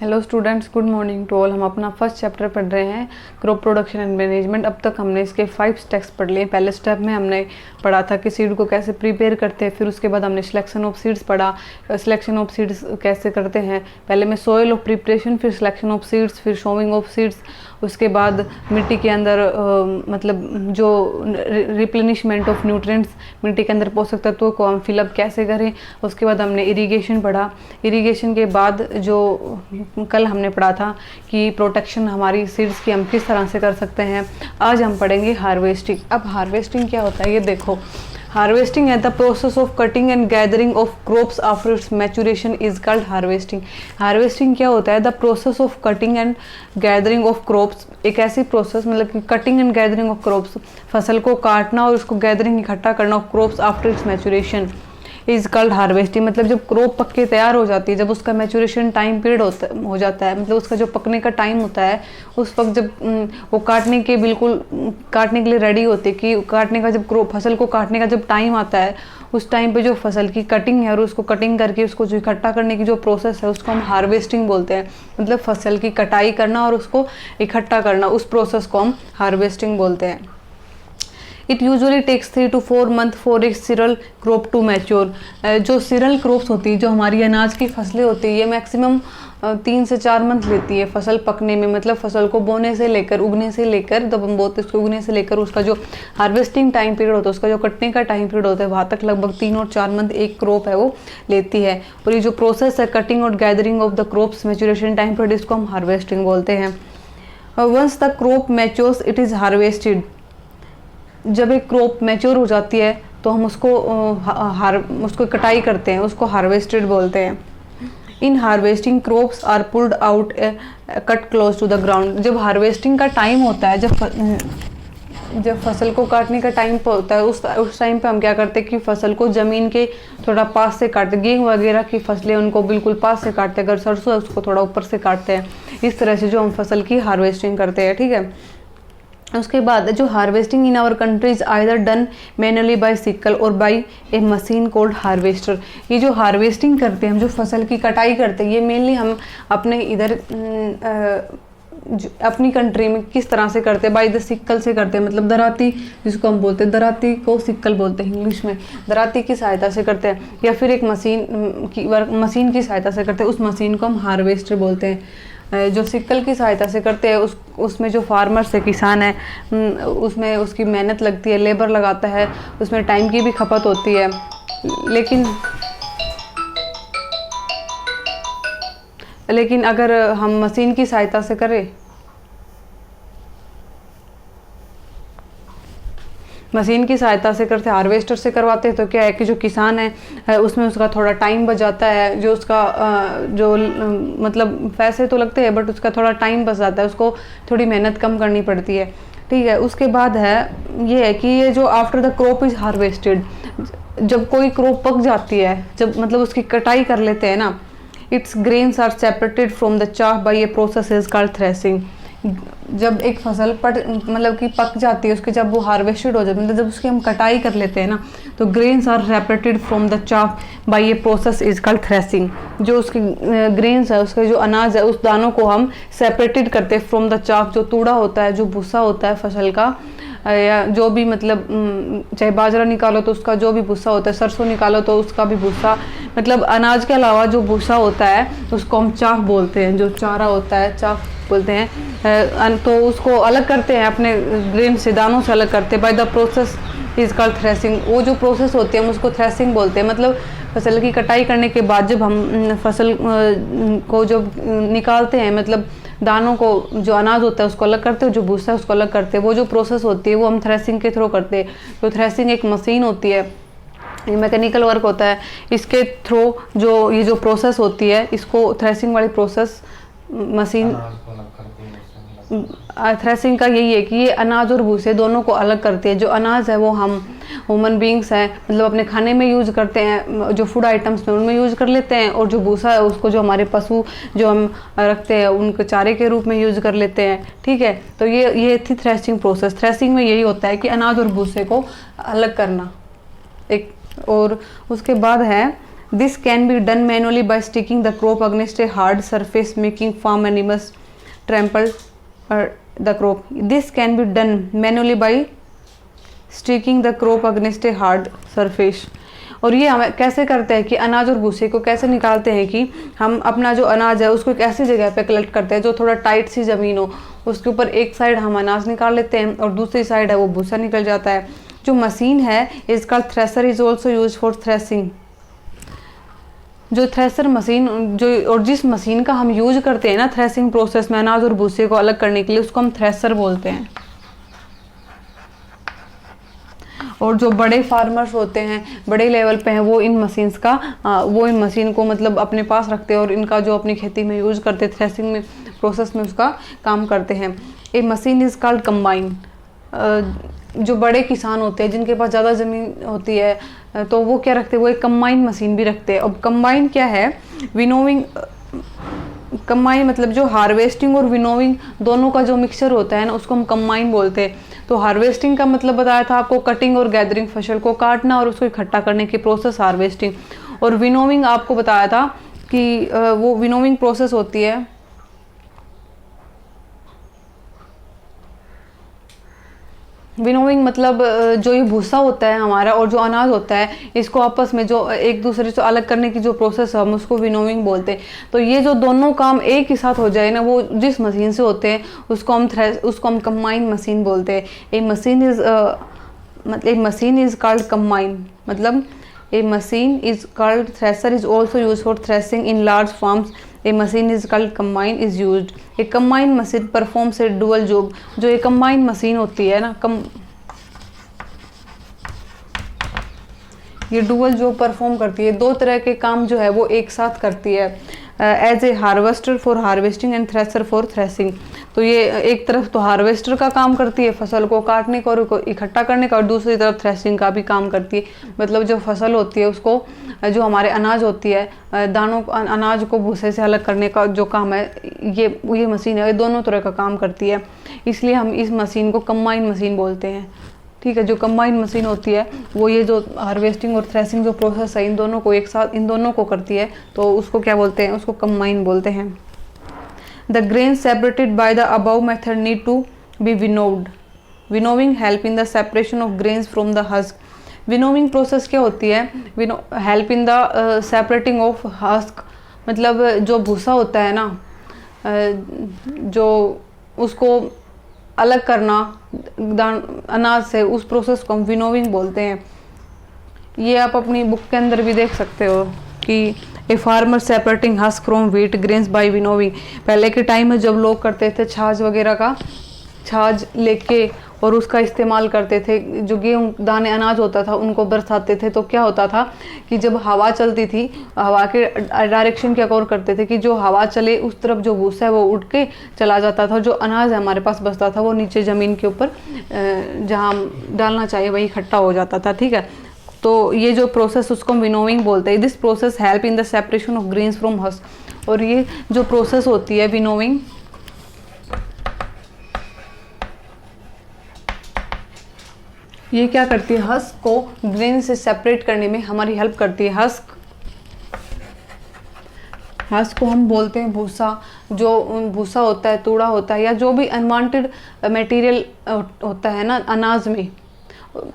Hello students, good morning to all. हम अपना first chapter पढ़ रहे हैं क्रॉप प्रोडक्शन एंड मैनेजमेंट। अब तक हमने इसके 5 स्टेप्स पढ़ लिए। पहले स्टेप में हमने पढ़ा था कि सीड को कैसे प्रिपेयर करते हैं, फिर उसके बाद हमने सिलेक्शन ऑफ सीड्स पढ़ा। सिलेक्शन ऑफ सीड्स कैसे करते हैं, पहले में सॉइल ऑफ प्रिपरेशन, फिर सिलेक्शन ऑफ सीड्स, फिर शोविंग ऑफ सीड्स। उसके बाद मिट्टी के अंदर मतलब जो रिप्लेनिशमेंट ऑफ न्यूट्रिएंट्स, मिट्टी के अंदर पोषक तत्वों को हम फिलअप कैसे करें। उसके बाद हमने इरिगेशन पढ़ा। इरिगेशन के बाद जो कल हमने पढ़ा था कि प्रोटेक्शन हमारी सीड्स की हम किस तरह से कर सकते हैं। आज हम पढ़ेंगे हार्वेस्टिंग। अब हार्वेस्टिंग क्या होता है ये देखो। हार्वेस्टिंग है the process of cutting and gathering of crops after it's maturation is called harvesting. Harvesting क्या होता है? The process of cutting and gathering of crops. एक ऐसी प्रोसेस मतलब कि cutting and gathering of crops, फसल को काटना और उसको गैदरिंग इकट्ठा करना of crops after it's maturation is called harvesting. मतलब जब क्रॉप पक के तैयार हो जाती है, जब उसका मैचुरेशन टाइम पीरियड हो जाता है, मतलब उसका जो पकने का टाइम होता है, उस वक्त जब वो काटने के बिल्कुल काटने के लिए रेडी होते कि काटने का जब फसल को काटने का जब टाइम आता है, उस टाइम पे जो फसल की कटिंग है और उसको कटिंग करके उसको जो इकट्ठा करने की जो प्रोसेस है उसको हम हार्वेस्टिंग बोलते हैं। मतलब फसल की कटाई करना और उसको इकट्ठा करना, उस प्रोसेस को हम हार्वेस्टिंग बोलते हैं। It usually takes 3 to 4 month for a cereal crop to mature. जो सीरियल क्रॉप्स होती है, जो हमारी अनाज की फसलें होती है, ये मैक्सिमम 3 से 4 मंथ लेती है फसल पकने में। मतलब फसल को बोने से लेकर, उगने से लेकर, जब हम बोते उसको उगने से लेकर उसका जो हार्वेस्टिंग टाइम पीरियड होता है, उसका जो कटने का टाइम पीरियड होता है, वहाँ तक लगभग 3 और 4 मंथ एक क्रॉप है वो लेती है। और ये जो प्रोसेस है कटिंग और gathering of the crops maturation time period, इसको हम हार्वेस्टिंग बोलते हैं। Once the crop matures it is harvested. जब एक क्रॉप मैच्योर हो जाती है तो हम उसको कटाई करते हैं, उसको हार्वेस्टेड बोलते हैं। In harvesting crops are pulled out cut close to the ground. जब हार्वेस्टिंग का टाइम होता है, जब फसल को काटने का टाइम होता है, उस टाइम पे हम क्या करते हैं कि फसल को ज़मीन के थोड़ा पास से काटते। गेहूँ वगैरह की फसलें उनको बिल्कुल पास से काटते हैं, अगर सरसों है उसको थोड़ा ऊपर से काटते हैं। इस तरह से जो हम फसल की हार्वेस्टिंग करते हैं, ठीक है। उसके बाद जो harvesting in our country is either done manually by sickle और by a machine called harvester. ये जो हार्वेस्टिंग करते हैं, हम जो फसल की कटाई करते हैं, ये मेनली हम अपने इधर अपनी कंट्री में किस तरह से करते हैं? बाय द सिक्कल से करते हैं। मतलब दराती, जिसको हम बोलते हैं, दराती को सिक्कल बोलते हैं इंग्लिश में। दराती की सहायता से करते हैं, या फिर एक मशीन की सहायता से करते हैं। उस मशीन को हम हार्वेस्टर बोलते हैं। जो सिक्कल की सहायता से करते हैं उसमें जो फार्मर्स है, किसान है, उसमें उसकी मेहनत लगती है, लेबर लगाता है, उसमें टाइम की भी खपत होती है। लेकिन अगर हम मशीन की सहायता से करें, मशीन की सहायता से करते, हार्वेस्टर से करवाते हैं, तो क्या है कि जो किसान है उसमें उसका थोड़ा टाइम बच जाता है। जो उसका जो मतलब पैसे तो लगते हैं बट उसका थोड़ा टाइम बच जाता है, उसको थोड़ी मेहनत कम करनी पड़ती है, ठीक है। उसके बाद है ये है कि ये जो after the crop is harvested, जब कोई क्रॉप पक जाती है, जब मतलब उसकी कटाई कर लेते हैं ना, its grains are separated from the chaff by a process is called threshing. जब एक फसल मतलब कि पक जाती है, उसके जब वो हार्वेस्टेड हो जाती है, मतलब जब उसकी हम कटाई कर लेते हैं ना, तो grains are separated from the chaff by a process is called threshing. जो उसके ग्रेन्स है, उसके जो अनाज है, उस दानों को हम सेपरेटेड करते हैं फ्रॉम द चाफ। जो तूड़ा होता है, जो भूसा होता है फसल का, या जो भी मतलब चाहे बाजरा निकालो तो उसका जो भी भूसा होता है, सरसों निकालो तो उसका भी भूसा, मतलब अनाज के अलावा जो भूसा होता है उसको हम चाफ बोलते हैं। जो चारा होता है चाफ बोलते हैं। तो उसको अलग करते हैं, अपने ग्रेन से, दानों से अलग करते हैं। By the process is called threshing. वो जो प्रोसेस होती है हम उसको थ्रेसिंग बोलते हैं। मतलब फसल की कटाई करने के बाद जब हम फसल को जब निकालते हैं, मतलब दानों को, जो अनाज होता है उसको अलग करते हैं, जो भूसा है उसको अलग करते हैं, वो जो प्रोसेस होती है वो हम थ्रेसिंग के थ्रू करते हैं। तो थ्रेसिंग एक मशीन होती है, ये मैकेनिकल वर्क होता है। इसके थ्रू जो ये जो प्रोसेस होती है, इसको थ्रेसिंग वाली प्रोसेस मशीन, थ्रेसिंग का यही है कि ये अनाज और भूसे दोनों को अलग करती है। जो अनाज है वो हम ह्यूमन बींग्स हैं, मतलब अपने खाने में यूज़ करते हैं, जो फूड आइटम्स में उनमें यूज़ कर लेते हैं। और जो भूसा है उसको जो हमारे पशु जो हम रखते हैं उनके चारे के रूप में यूज़ कर लेते हैं, ठीक है। तो ये थी थ्रेसिंग प्रोसेस। थ्रेसिंग में यही होता है कि अनाज और भूसे को अलग करना एक। और उसके बाद है this can be done manually by sticking the crop against a hard surface making farm animals trample the crop. This can be done manually by sticking the crop against a hard surface. और ये हमें कैसे करते हैं कि अनाज और भूसे को कैसे निकालते हैं कि हम अपना जो अनाज है उसको एक ऐसी जगह पे कलेक्ट करते हैं जो थोड़ा टाइट सी ज़मीन हो, उसके ऊपर एक साइड हम अनाज निकाल लेते हैं और दूसरी साइड है वो भूसा निकल जाता है। जो मशीन है is called thresher, is also use for threshing. जो थ्रेसर मशीन जो और जिस मशीन का हम यूज करते हैं ना थ्रेसिंग प्रोसेस में अनाज और भूसे को अलग करने के लिए, उसको हम थ्रेसर बोलते हैं। और जो बड़े फार्मर्स होते हैं, बड़े लेवल पे हैं, वो इन मशीन्स का वो इन मशीन को मतलब अपने पास रखते हैं और इनका जो अपनी खेती में यूज करते हैं, थ्रेसिंग में प्रोसेस में उसका काम करते हैं। A machine is called combine. जो बड़े किसान होते हैं जिनके पास ज़्यादा ज़मीन होती है तो वो क्या रखते हैं, वो एक कंबाइन मशीन भी रखते हैं। अब कंबाइन क्या है, विनोविंग, कंबाइन मतलब जो हार्वेस्टिंग और विनोविंग दोनों का जो मिक्सचर होता है ना उसको हम कंबाइन बोलते हैं। तो हार्वेस्टिंग का मतलब बताया था आपको, कटिंग और गैदरिंग, फसल को काटना और उसको इकट्ठा करने की प्रोसेस हार्वेस्टिंग। और विनोविंग आपको बताया था कि वो विनोविंग प्रोसेस होती है, विनोविंग मतलब जो ये भूसा होता है हमारा और जो अनाज होता है इसको आपस में जो एक दूसरे से अलग करने की जो प्रोसेस है हम उसको विनोविंग बोलते हैं। तो ये जो दोनों काम एक ही साथ हो जाए ना, वो जिस मशीन से होते हैं उसको हम कंबाइन मशीन बोलते हैं। A machine is called combine, मतलब a machine is called thresher, is also use for threshing in large farms. A machine is called combine is used. A combine machine performs a dual job. जो ये combine machine होती है ना, ये dual job perform करती है, दो तरह के काम जो है वो एक साथ करती है। As a harvester for harvesting and thresher for threshing. तो ये एक तरफ तो हार्वेस्टर का काम करती है, फसल को काटने का और इकट्ठा करने का, और दूसरी तरफ थ्रेसिंग का भी काम करती है। मतलब जो फसल होती है उसको, जो हमारे अनाज होती है, दानों अनाज को भूसे से अलग करने का जो काम है, ये मशीन है, ये दोनों तरह का काम करती है। इसलिए हम इस मशीन को कंबाइन मशीन बोलते हैं। ठीक है, जो कंबाइन मशीन होती है वो ये जो हार्वेस्टिंग और थ्रेसिंग जो प्रोसेस है इन दोनों को एक साथ, इन दोनों को करती है, तो उसको क्या बोलते हैं, उसको कंबाइन बोलते हैं। The grain separated by the above method need to be winnowed. Winnowing help in the separation of grains from the husk. Winnowing process क्या होती है, help in the separating of husk, मतलब जो भूसा होता है ना, जो उसको अलग करना अनाज से, उस प्रोसेस को हम विनोविंग बोलते हैं। ये आप अपनी बुक के अंदर भी देख सकते हो कि a farmer separating husk from wheat grains by winnowing. पहले के टाइम में जब लोग करते थे छाछ वगैरह का, छाछ लेके और उसका इस्तेमाल करते थे, जो गेहूँ दाने अनाज होता था उनको बरसाते थे, तो क्या होता था कि जब हवा चलती थी, हवा के डायरेक्शन क्या गौर करते थे कि जो हवा चले उस तरफ जो भूसा है वो उड़ के चला जाता था, जो अनाज हमारे पास बचता था वो नीचे ज़मीन के ऊपर जहाँ डालना चाहिए वही इकट्ठा हो जाता था। ठीक है, तो ये जो प्रोसेस उसको विनोविंग बोलते हैं। This process help in the separation of grains from husk. और ये जो प्रोसेस होती है विनोविंग, ये क्या करती है, हस्क को ग्रेन से सेपरेट करने में हमारी हेल्प करती है। हस्क को हम बोलते हैं भूसा। जो भूसा होता है, तूड़ा होता है, या जो भी अनवांटेड मटेरियल होता है ना अनाज में,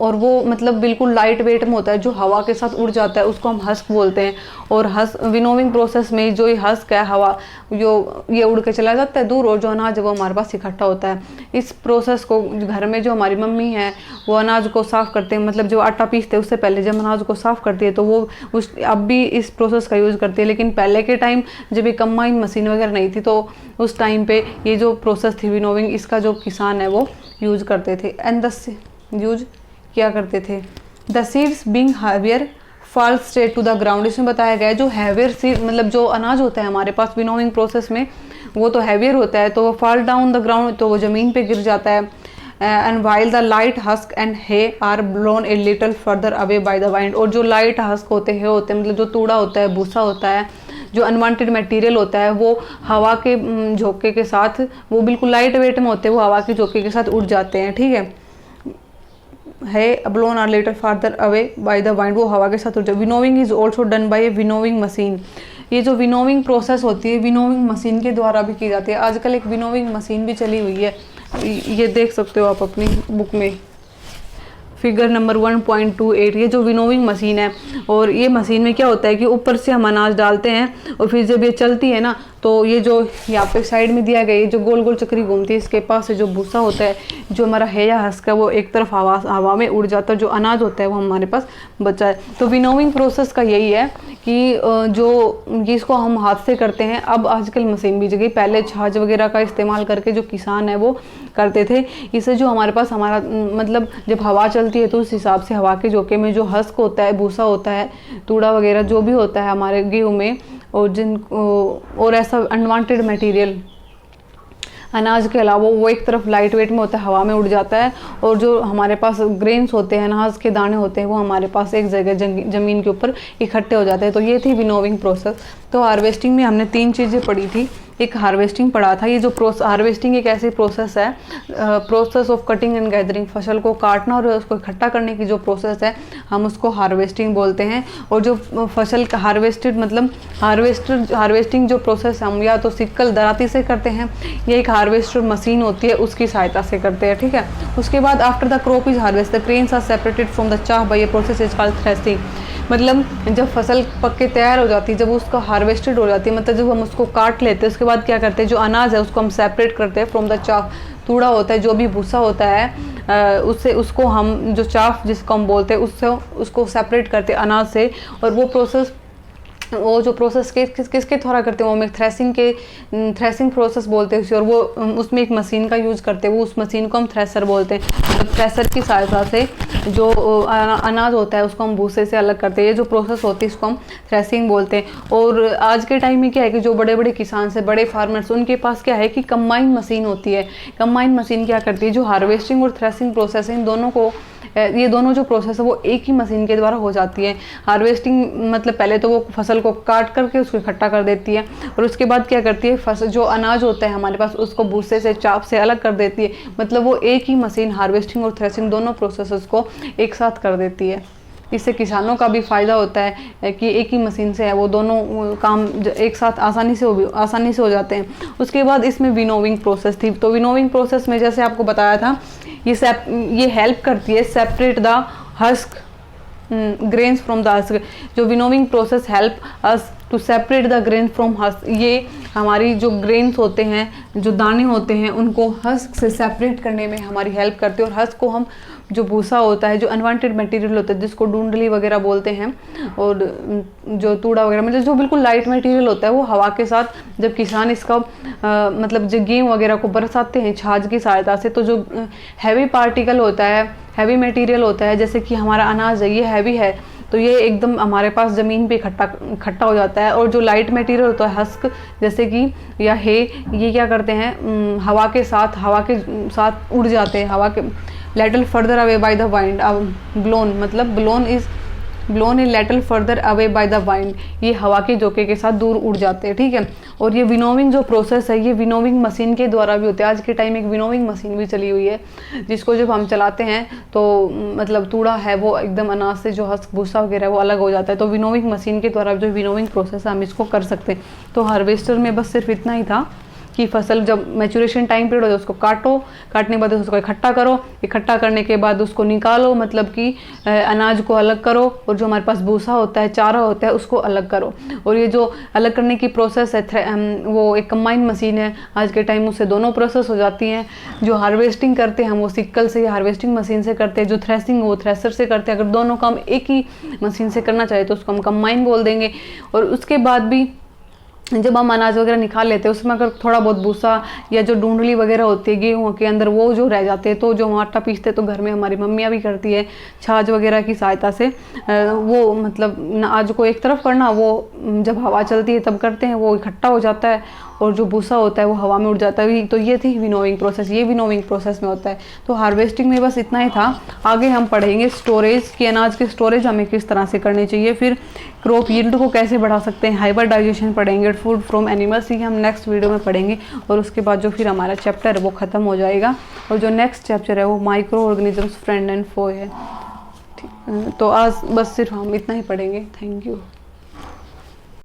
और वो मतलब बिल्कुल लाइट वेट में होता है, जो हवा के साथ उड़ जाता है, उसको हम हस्क बोलते हैं। और विनोविंग प्रोसेस में जो ये हस्क है, हवा ये उड़ के चला जाता है दूर, और जो अनाज है वो हमारे पास इकट्ठा होता है। इस प्रोसेस को घर में जो हमारी मम्मी है वो अनाज को साफ़ करते हैं, मतलब जो आटा पीसते हैं उससे पहले जब अनाज को साफ़ करती है तो वो अब भी इस प्रोसेस का यूज़ करती है। लेकिन पहले के टाइम जब ये कंबाइन मशीन वगैरह नहीं थी तो उस टाइम पे ये जो प्रोसेस थी विनोविंग, इसका जो किसान है वो यूज़ करते थे। एंड यूज क्या करते थे, the seeds being heavier fall straight to the ground. इसमें बताया गया है जो हैवियर सीड मतलब जो अनाज होता है हमारे पास विनोविंग प्रोसेस में, वो तो हैवियर होता है, तो वो फॉल डाउन द ग्राउंड, तो वो ज़मीन पे गिर जाता है। And while the light husk and hay are blown a little further away by the wind. और जो लाइट हस्क होते हैं मतलब जो तूड़ा होता है, भूसा होता है, जो अनवांटेड मटेरियल होता है, वो हवा के झोंके के साथ, वो बिल्कुल लाइट वेट में होते हैं, वो हवा के झोंके के साथ उड़ जाते हैं। ठीक है, है blown are little farther away by the wind, वो हवा के साथ उड़ जाए। Winnowing is also done by a winnowing machine. ये जो विनोविंग प्रोसेस होती है विनोविंग मशीन के द्वारा भी की जाती है। आजकल एक विनोविंग मशीन भी चली हुई है, ये देख सकते हो आप अपनी बुक में, फिगर नंबर 1.28। ये जो विनोविंग मशीन है, और ये मशीन में क्या होता है कि ऊपर से हम अनाज डालते हैं और फिर जब ये चलती है ना, तो ये जो यहाँ पे साइड में दिया गया, ये जो गोल गोल चक्री घूमती है, इसके पास से जो भूसा होता है, जो हमारा है या हस्क है, वो एक तरफ हवा में उड़ जाता है, जो अनाज होता है वो हमारे पास बचा है। तो विनोविंग प्रोसेस का यही है कि जो जिसको हम हाथ से करते हैं, अब आजकल मशीन भी जगह, पहले छाछ वगैरह का इस्तेमाल करके जो किसान है वो करते थे। इससे जो हमारे पास हमारा मतलब जब हवा चलती है तो उस हिसाब से हवा के झोंके में जो हस्क होता है, भूसा होता है, तूड़ा वगैरह जो भी होता है हमारे गेहूँ में, और ऐसा अनवांटेड मटेरियल अनाज के अलावा वो एक तरफ लाइट वेट में होता है, हवा में उड़ जाता है, और जो हमारे पास ग्रेन्स होते हैं, अनाज के दाने होते हैं, वो हमारे पास एक जगह ज़मीन के ऊपर इकट्ठे हो जाते हैं। तो ये थी विनोविंग प्रोसेस। तो हार्वेस्टिंग में हमने 3 चीज़ें पढ़ी थी। एक हार्वेस्टिंग पढ़ा था, ये जो हार्वेस्टिंग एक ऐसी प्रोसेस है, process of cutting and gathering, फसल को काटना और उसको इकट्ठा करने की जो प्रोसेस है हम उसको हार्वेस्टिंग बोलते हैं। और जो फसल का हार्वेस्टेड मतलब हार्वेस्टिंग जो प्रोसेस हम या तो सिक्कल दराती से करते हैं, या एक हार्वेस्टर मशीन होती है उसकी सहायता से करते हैं, ठीक है। उसके बाद after the crop is harvest the grains are separated from the chaff by a process is called threshing. मतलब जब फसल पक के तैयार हो जाती है, जब उसका हार्वेस्टेड हो जाती है, मतलब जब हम उसको काट लेते हैं, उसके बाद क्या करते हैं, जो अनाज है उसको हम सेपरेट करते हैं फ्रॉम द चाफ। तूड़ा होता है, जो भी भूसा होता है, उससे उसको हम जो चाफ जिसको हम बोलते हैं उससे उसको सेपरेट करते हैं अनाज से। और वो जो प्रोसेस किसके द्वारा करते हैं, वो हम थ्रेसिंग प्रोसेस बोलते हैं उसे, और वो उसमें एक मशीन का यूज़ करते हैं, वो उस मशीन को हम थ्रेसर बोलते हैं। मतलब थ्रेसर की सहायता से जो अनाज होता है उसको हम भूसे से अलग करते हैं। ये जो प्रोसेस होती है इसको हम थ्रेसिंग बोलते हैं। और आज के टाइम में क्या है कि जो बड़े बड़े किसान से बड़े फार्मर्स, उनके पास क्या है कि कंबाइन मशीन होती है। कंबाइन मशीन क्या करती है, जो हार्वेस्टिंग और थ्रेसिंग प्रोसेस है, इन दोनों को, ये दोनों जो प्रोसेस है वो एक ही मशीन के द्वारा हो जाती है। हार्वेस्टिंग मतलब पहले तो वो फसल को काट करके उसको इकट्ठा कर देती है, और उसके बाद क्या करती है, फसल जो अनाज होता है हमारे पास उसको भूसे से चाप से अलग कर देती है। मतलब वो एक ही मशीन हार्वेस्टिंग और थ्रेसिंग दोनों प्रोसेसेस को एक साथ कर देती है। इससे किसानों का भी फ़ायदा होता है कि एक ही मशीन से है वो दोनों काम एक साथ आसानी से हो जाते हैं। उसके बाद इसमें विनोविंग प्रोसेस थी। तो विनोविंग प्रोसेस में जैसे आपको बताया था, ये हेल्प करती है separate the husk grains from the husk. जो winnowing process help us to separate the grain from husk. ये हमारी जो ग्रेन्स होते हैं, जो दाने होते हैं, उनको हस्क से सेपरेट करने में हमारी हेल्प करते हैं। और हस्क को हम जो भूसा होता है, जो अनवांटेड मटेरियल होता है जिसको डूंडली वगैरह बोलते हैं, और जो तूड़ा वगैरह मतलब जो बिल्कुल लाइट मटेरियल होता है, वो हवा के साथ जब किसान इसका मतलब जो गेहूँ वगैरह को बरसाते हैं छाछ की सहायता से, तो जो हैवी पार्टिकल होता है, हैवी मटेरियल होता है, जैसे कि हमारा अनाज है, ये हैवी है, तो ये एकदम हमारे पास ज़मीन पे इकट्ठा हो जाता है। और जो लाइट मटेरियल होता है हस्क जैसे कि या है, ये क्या करते हैं, हवा के साथ उड़ जाते हैं, हवा के little further away by the wind. Blown मतलब blown is little further away by the wind. ये हवा के झोंके के साथ दूर उड़ जाते हैं, ठीक है। और ये विनोविंग जो प्रोसेस है, ये विनोविंग मशीन के द्वारा भी होते हैं। आज के टाइम में एक विनोविंग मशीन भी चली हुई है, जिसको जब हम चलाते हैं तो मतलब तूड़ा है वो एकदम अनाज से जो हस्क भूसा वगैरह वो अलग हो जाता है। तो विनोविंग मशीन के द्वारा जो विनोविंग प्रोसेस है हम इसको कर सकते हैं। तो हार्वेस्टर में बस सिर्फ इतना ही था कि फसल जब मैच्योरेशन टाइम पीरियड हो जाए उसको काटने के बाद उसको इकट्ठा करो, इकट्ठा करने के बाद उसको निकालो, मतलब कि अनाज को अलग करो, और जो हमारे पास भूसा होता है, चारा होता है, उसको अलग करो। और ये जो अलग करने की प्रोसेस है वो एक कंबाइन मशीन है। आज के टाइम उससे दोनों प्रोसेस हो जाती हैं। जो हार्वेस्टिंग करते हैं हम वो सिक्कल से या हार्वेस्टिंग मशीन से करते हैं, जो थ्रेसिंग वो थ्रेसर से करते हैं। अगर दोनों काम एक ही मशीन से करना चाहे तो उसको हम कंबाइन बोल देंगे। और उसके बाद भी जब हम अनाज वगैरह निकाल लेते हैं, उसमें अगर थोड़ा बहुत भूसा या जो डूंडली वगैरह होती है गेहूँ के अंदर, वो जो रह जाते हैं, तो जो हम आटा पीसते हैं तो घर में हमारी मम्मियाँ भी करती है छाछ वगैरह की सहायता से, वो मतलब अनाज को एक तरफ करना, वो जब हवा चलती है तब करते हैं, वो इकट्ठा हो जाता है, और जो भूसा होता है वो हवा में उड़ जाता है। तो ये थी विनोविंग प्रोसेस, ये विनोविंग प्रोसेस में होता है। तो हार्वेस्टिंग में बस इतना ही था। आगे हम पढ़ेंगे स्टोरेज की, अनाज की स्टोरेज हमें किस तरह से करनी चाहिए, फिर क्रॉप यील्ड को कैसे बढ़ा सकते हैं, हाइब्रिडाइजेशन पढ़ेंगे, ब्लड फूड फ्रॉम एनिमल्स, ये हम नेक्स्ट वीडियो में पढ़ेंगे। और उसके बाद जो फिर हमारा चैप्टर है वो ख़त्म हो जाएगा। और जो नेक्स्ट चैप्टर है वो माइक्रो ऑर्गेनिजम्स फ्रेंड एंड फो है। तो आज बस सिर्फ हम इतना ही पढ़ेंगे। Thank you.